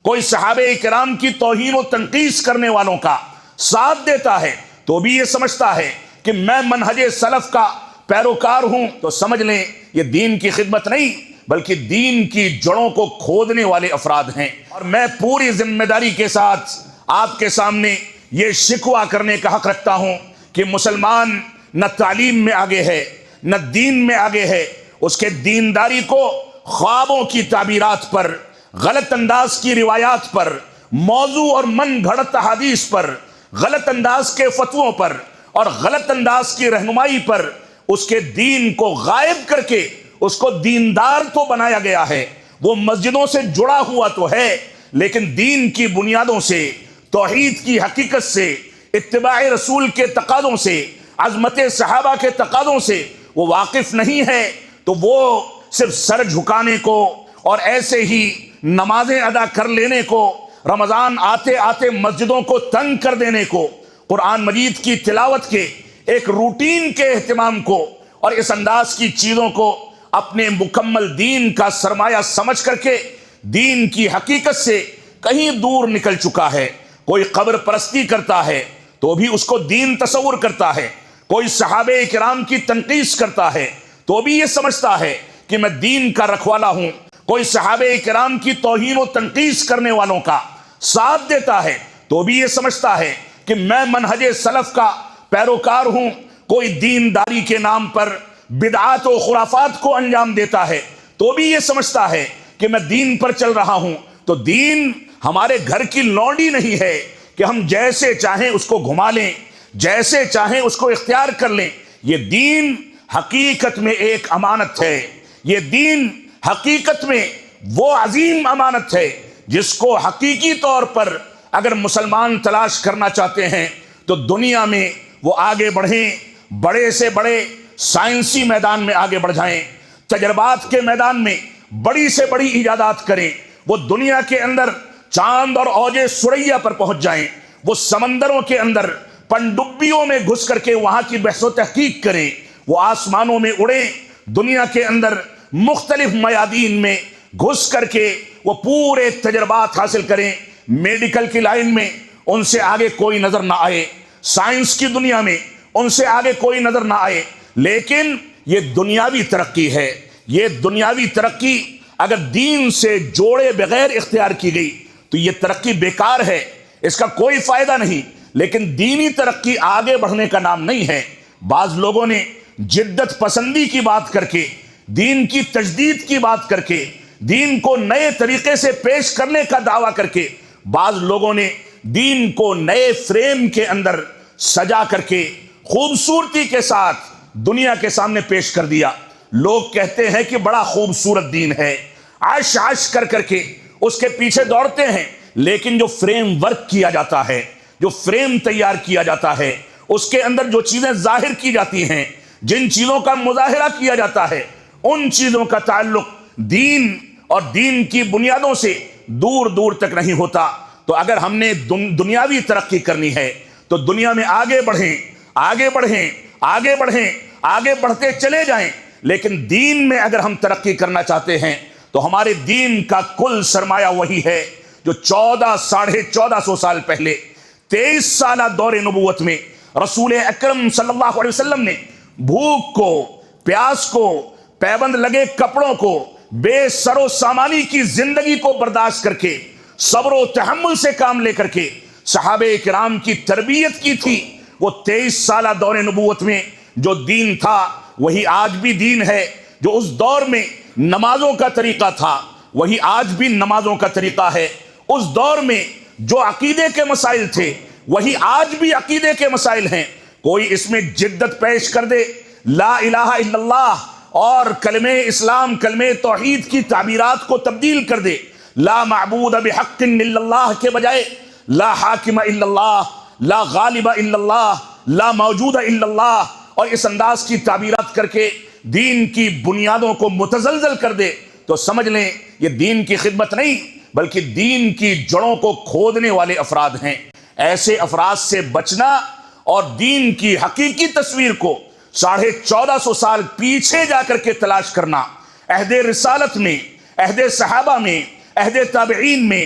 کوئی صحابہ کرام کی توہین و تنقیص کرنے والوں کا ساتھ دیتا ہے تو بھی یہ سمجھتا ہے کہ میں منہج سلف کا پیروکار ہوں، تو سمجھ لیں یہ دین کی خدمت نہیں بلکہ دین کی جڑوں کو کھودنے والے افراد ہیں۔ اور میں پوری ذمہ داری کے ساتھ آپ کے سامنے یہ شکوہ کرنے کا حق رکھتا ہوں کہ مسلمان نہ تعلیم میں آگے ہے نہ دین میں آگے ہے، اس کے دینداری کو خوابوں کی تعبیرات پر، غلط انداز کی روایات پر، موضوع اور من گھڑت احادیث پر، غلط انداز کے فتووں پر اور غلط انداز کی رہنمائی پر اس کے دین کو غائب کر کے اس کو دیندار تو بنایا گیا ہے، وہ مسجدوں سے جڑا ہوا تو ہے لیکن دین کی بنیادوں سے، توحید کی حقیقت سے، اتباع رسول کے تقاضوں سے، عظمت صحابہ کے تقاضوں سے وہ واقف نہیں ہے، تو وہ صرف سر جھکانے کو اور ایسے ہی نمازیں ادا کر لینے کو، رمضان آتے آتے مسجدوں کو تنگ کر دینے کو، قرآن مجید کی تلاوت کے ایک روٹین کے اہتمام کو اور اس انداز کی چیزوں کو اپنے مکمل دین کا سرمایہ سمجھ کر کے دین کی حقیقت سے کہیں دور نکل چکا ہے۔ کوئی قبر پرستی کرتا ہے تو بھی اس کو دین تصور کرتا ہے، کوئی صحابہ کرام کی تنقیص کرتا ہے تو بھی یہ سمجھتا ہے کہ میں دین کا رکھوالا ہوں، کوئی صحابہ کرام کی توہین و تنقیص کرنے والوں کا ساتھ دیتا ہے تو بھی یہ سمجھتا ہے کہ میں منہج سلف کا پیروکار ہوں، کوئی دینداری کے نام پر بدعات و خرافات کو انجام دیتا ہے تو بھی یہ سمجھتا ہے کہ میں دین پر چل رہا ہوں۔ تو دین ہمارے گھر کی لونڈی نہیں ہے کہ ہم جیسے چاہیں اس کو گھما لیں، جیسے چاہیں اس کو اختیار کر لیں۔ یہ دین حقیقت میں ایک امانت ہے، یہ دین حقیقت میں وہ عظیم امانت ہے جس کو حقیقی طور پر اگر مسلمان تلاش کرنا چاہتے ہیں تو دنیا میں وہ آگے بڑھیں، بڑے سے بڑے سائنسی میدان میں آگے بڑھ جائیں، تجربات کے میدان میں بڑی سے بڑی ایجادات کریں، وہ دنیا کے اندر چاند اور اوج ثریا پر پہنچ جائیں، وہ سمندروں کے اندر پنڈبیوں میں گھس کر کے وہاں کی بحث و تحقیق کریں، وہ آسمانوں میں اڑیں، دنیا کے اندر مختلف میادین میں گھس کر کے وہ پورے تجربات حاصل کریں، میڈیکل کی لائن میں ان سے آگے کوئی نظر نہ آئے، سائنس کی دنیا میں ان سے آگے کوئی نظر نہ آئے، لیکن یہ دنیاوی ترقی ہے۔ یہ دنیاوی ترقی اگر دین سے جوڑے بغیر اختیار کی گئی تو یہ ترقی بیکار ہے، اس کا کوئی فائدہ نہیں، لیکن دینی ترقی آگے بڑھنے کا نام نہیں ہے۔ بعض لوگوں نے جدت پسندی کی بات کر کے، دین کی تجدید کی بات کر کے، دین کو نئے طریقے سے پیش کرنے کا دعویٰ کر کے، بعض لوگوں نے دین کو نئے فریم کے اندر سجا کر کے خوبصورتی کے ساتھ دنیا کے سامنے پیش کر دیا۔ لوگ کہتے ہیں کہ بڑا خوبصورت دین ہے، عش عش کر کر کے اس کے پیچھے دوڑتے ہیں، لیکن جو فریم ورک کیا جاتا ہے، جو فریم تیار کیا جاتا ہے، اس کے اندر جو چیزیں ظاہر کی جاتی ہیں، جن چیزوں کا مظاہرہ کیا جاتا ہے، ان چیزوں کا تعلق دین اور دین کی بنیادوں سے دور دور تک نہیں ہوتا۔ تو اگر ہم نے دنیاوی ترقی کرنی ہے تو دنیا میں آگے بڑھیں، آگے بڑھیں، آگے بڑھیں، آگے بڑھتے چلے جائیں، لیکن دین میں اگر ہم ترقی کرنا چاہتے ہیں تو ہمارے دین کا کل سرمایہ وہی ہے جو 1400 سال پہلے 23 سالہ دور نبوت میں رسول اکرم صلی اللہ علیہ وسلم نے بھوک کو، پیاس کو، پیبند لگے کپڑوں کو، بے سر و سامانی کی زندگی کو برداشت کر کے، صبر و تحمل سے کام لے کر کے صحابہ کرام کی تربیت کی تھی۔ وہ 23 سالہ دور نبوت میں جو دین تھا وہی آج بھی دین ہے، جو اس دور میں نمازوں کا طریقہ تھا وہی آج بھی نمازوں کا طریقہ ہے، اس دور میں جو عقیدے کے مسائل تھے وہی آج بھی عقیدے کے مسائل ہیں۔ کوئی اس میں جدت پیش کر دے، لا الہ الا اللہ اور کلمہ اسلام، کلمہ توحید کی تعبیرات کو تبدیل کر دے، لا معبود بحق الا اللہ کے بجائے لا حاکم الا اللہ، لا غالب الا اللہ، لا موجود الا اللہ، اور اس انداز کی تعبیرات کر کے دین کی بنیادوں کو متزلزل کر دے، تو سمجھ لیں یہ دین کی خدمت نہیں بلکہ دین کی جڑوں کو کھودنے والے افراد ہیں۔ ایسے افراد سے بچنا اور دین کی حقیقی تصویر کو 1450 سال پیچھے جا کر کے تلاش کرنا، عہد رسالت میں، عہد صحابہ میں، عہد تابعین میں